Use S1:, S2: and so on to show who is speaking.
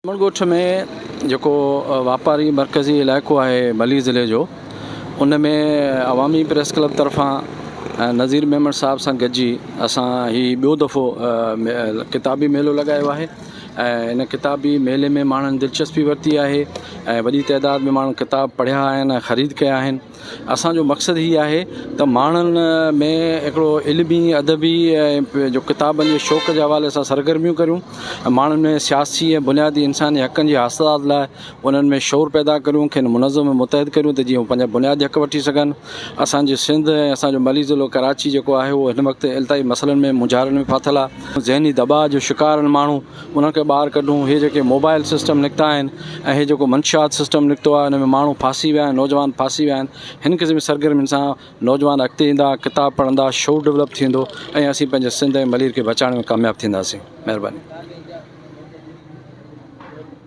S1: ॻोठ में जेको वापारी मरकज़ी इलाइक़ो आहे मली ज़िले जो, उन में अवामी प्रेस क्लब तरफ़ां नज़ीर मेमण साहब सां गॾिजी असां हीउ ॿियो दफ़ो किताबी मेलो लॻायो आहे। ऐं इन किताबी मेले में माण्हुनि दिलचस्पी वरिती आहे ऐं वॾी तइदाद में माण्हू किताब पढ़िया आहिनि, ख़रीद कया आहिनि। असांजो मक़सदु हीअ आहे त माण्हुनि में हिकिड़ो इल्मी अदबी ऐं जो किताबनि जे शौक़ जे हवाले सां सरगर्मियूं करियूं, माण्हुनि में सियासी ऐं बुनियादी इंसानी हक़नि जे हासिलात लाइ उन्हनि में शौर पैदा करियूं, खेनि मुनज़्ज़म ऐं मुतहद करियूं त जीअं पंहिंजा बुनियादी हक़ वठी सघनि। असांजे सिंध ऐं असांजो मली ज़िलो कराची जेको आहे उहो हिन वक़्तु इल्ताई मसइलनि में मुंझारनि में फाथल आहे। ज़हनी दबाव जो शिकार आहिनि माण्हू, उन्हनि खे ॿाहिरि कढूं। इहे जेके मोबाइल सिस्टम निकिता आहिनि ऐं इहे जेको मंशियात सिस्टम निकितो आहे, हुन में माण्हू फासी विया आहिनि, नौजवान फासी विया आहिनि। हिन क़िस्म जी सरगर्मियुनि सां नौजवान अॻिते ईंदा, किताब पढ़ंदा, शौक़ु डेवलप थींदो ऐं असीं पंहिंजे सिंध ऐं मलीर खे बचाइण में कामयाबु थींदासीं। महिरबानी।